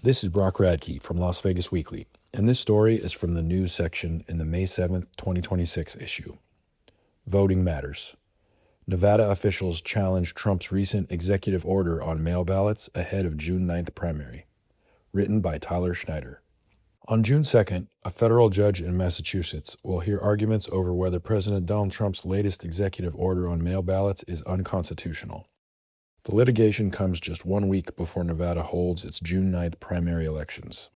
This is Brock Radke from Las Vegas Weekly, and this story is from the news section in the May 7th, 2026 issue. Voting matters. Nevada officials challenge Trump's recent executive order on mail ballots ahead of June 9th primary. Written by Tyler Schneider. On June 2nd, a federal judge in Massachusetts will hear arguments over whether President Donald Trump's latest executive order on mail ballots is unconstitutional. The litigation comes just 1 week before Nevada holds its June 9th primary elections.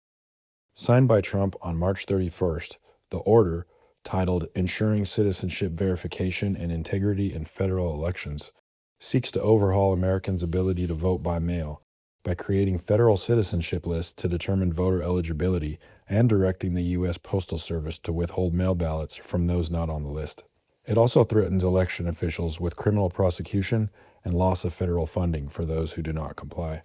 Signed by Trump on March 31st, the order, titled Ensuring Citizenship Verification and Integrity in Federal Elections, seeks to overhaul Americans' ability to vote by mail by creating federal citizenship lists to determine voter eligibility and directing the U.S. Postal Service to withhold mail ballots from those not on the list. It also threatens election officials with criminal prosecution and loss of federal funding for those who do not comply.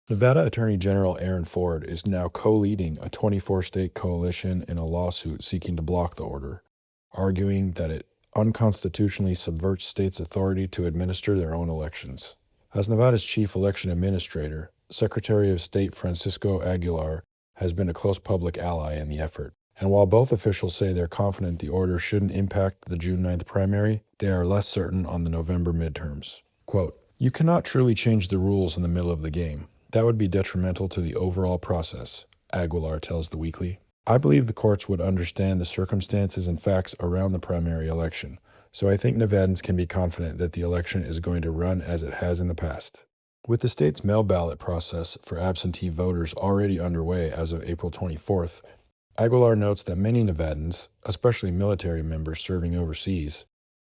Nevada Attorney General Aaron Ford is now co-leading a 24-state coalition in a lawsuit seeking to block the order, arguing that it unconstitutionally subverts states' authority to administer their own elections. As Nevada's chief election administrator, Secretary of State Francisco Aguilar has been a close public ally in the effort. And while both officials say they're confident the order shouldn't impact the June 9th primary, they are less certain on the November midterms. Quote, "You cannot truly change the rules in the middle of the game. That would be detrimental to the overall process," Aguilar tells the Weekly. "I believe the courts would understand the circumstances and facts around the primary election, so I think Nevadans can be confident that the election is going to run as it has in the past." With the state's mail ballot process for absentee voters already underway as of April 24th, Aguilar notes that many Nevadans, especially military members serving overseas,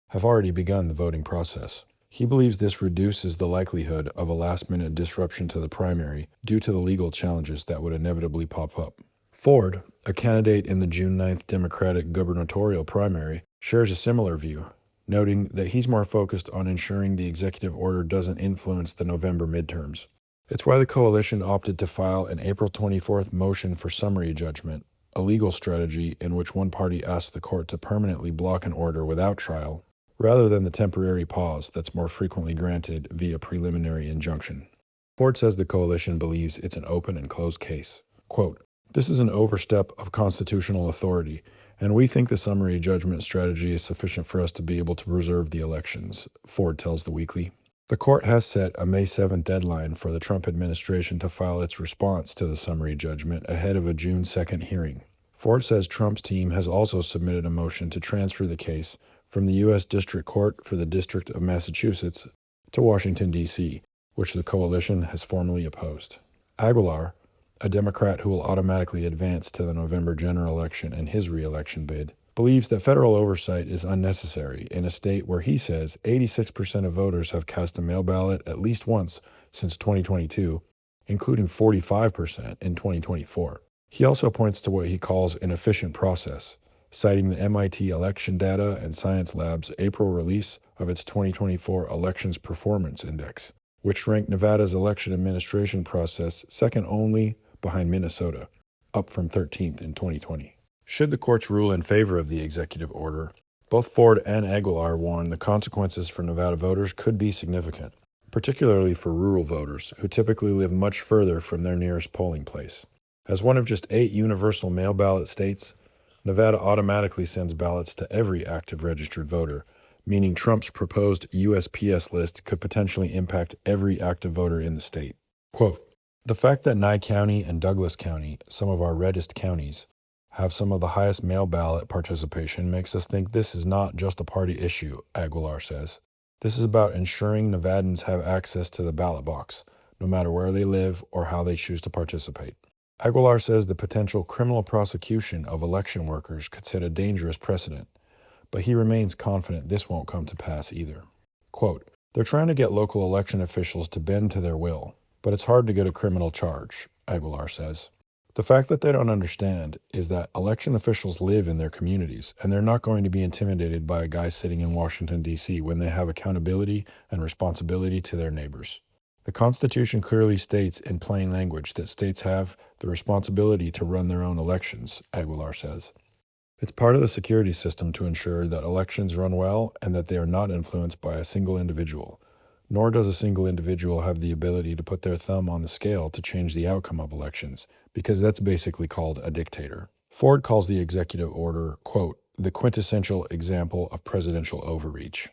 have already begun the voting process. He believes this reduces the likelihood of a last-minute disruption to the primary due to the legal challenges that would inevitably pop up. Ford, a candidate in the June 9th Democratic gubernatorial primary, shares a similar view, noting that he's more focused on ensuring the executive order doesn't influence the November midterms. It's why the coalition opted to file an April 24th motion for summary judgment, a legal strategy in which one party asks the court to permanently block an order without trial, rather than the temporary pause that's more frequently granted via preliminary injunction. Ford says the coalition believes it's an open and closed case. Quote, "This is an overstep of constitutional authority, and we think the summary judgment strategy is sufficient for us to be able to preserve the elections," Ford tells the Weekly. The court has set a May 7th deadline for the Trump administration to file its response to the summary judgment ahead of a June 2nd hearing. Ford says Trump's team has also submitted a motion to transfer the case from the U.S. District Court for the District of Massachusetts to Washington, D.C., which the coalition has formally opposed. Aguilar, a Democrat who will automatically advance to the November general election in his re-election bid, believes that federal oversight is unnecessary in a state where he says 86% of voters have cast a mail ballot at least once since 2022, including 45% in 2024. He also points to what he calls an efficient process, citing the MIT Election Data and Science Lab's April release of its 2024 Elections Performance Index, which ranked Nevada's election administration process second only behind Minnesota, up from 13th in 2020. Should the courts rule in favor of the executive order, both Ford and Aguilar warn the consequences for Nevada voters could be significant, particularly for rural voters who typically live much further from their nearest polling place. As one of just 8 universal mail ballot states, Nevada automatically sends ballots to every active registered voter, meaning Trump's proposed USPS list could potentially impact every active voter in the state. Quote, "The fact that Nye County and Douglas County, some of our reddest counties, have some of the highest mail ballot participation makes us think this is not just a party issue," Aguilar says. "This is about ensuring Nevadans have access to the ballot box, no matter where they live or how they choose to participate." Aguilar says the potential criminal prosecution of election workers could set a dangerous precedent, but he remains confident this won't come to pass either. Quote, "They're trying to get local election officials to bend to their will, but it's hard to get a criminal charge," Aguilar says. "The fact that they don't understand is that election officials live in their communities, and they're not going to be intimidated by a guy sitting in Washington, D.C. when they have accountability and responsibility to their neighbors. The Constitution clearly states in plain language that states have the responsibility to run their own elections," Aguilar says. "It's part of the security system to ensure that elections run well and that they are not influenced by a single individual. Nor does a single individual have the ability to put their thumb on the scale to change the outcome of elections, because that's basically called a dictator. Ford calls the executive order, quote, the quintessential example of presidential overreach.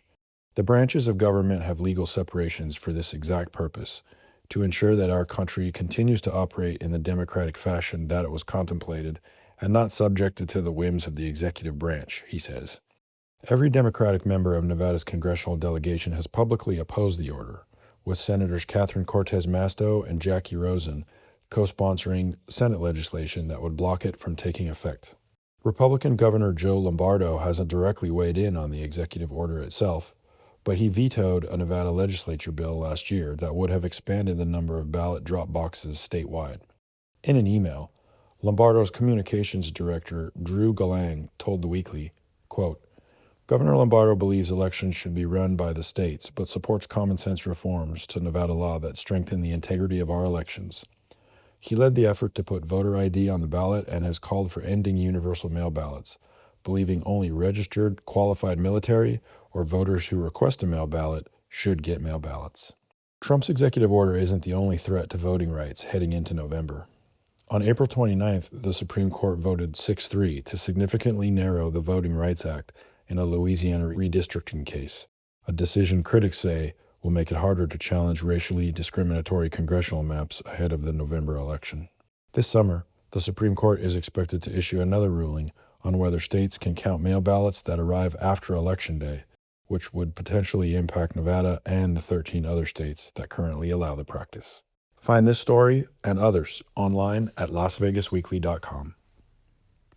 The branches of government have legal separations for this exact purpose, to ensure that our country continues to operate in the democratic fashion that it was contemplated and not subjected to the whims of the executive branch, he says. Every Democratic member of Nevada's congressional delegation has publicly opposed the order, with Senators Catherine Cortez Masto and Jackie Rosen co-sponsoring Senate legislation that would block it from taking effect. Republican Governor Joe Lombardo hasn't directly weighed in on the executive order itself, but he vetoed a Nevada legislature bill last year that would have expanded the number of ballot drop boxes statewide. In an email, Lombardo's communications director, Drew Galang, told The Weekly, quote, Governor Lombardo believes elections should be run by the states, but supports common sense reforms to Nevada law that strengthen the integrity of our elections. He led the effort to put voter ID on the ballot and has called for ending universal mail ballots, believing only registered, qualified military or voters who request a mail ballot should get mail ballots. Trump's executive order isn't the only threat to voting rights heading into November. On April 29th, the Supreme Court voted 6-3 to significantly narrow the Voting Rights Act in a Louisiana redistricting case, a decision critics say will make it harder to challenge racially discriminatory congressional maps ahead of the November election. This summer, the Supreme Court is expected to issue another ruling on whether states can count mail ballots that arrive after Election Day, which would potentially impact Nevada and the 13 other states that currently allow the practice. Find this story and others online at LasVegasWeekly.com.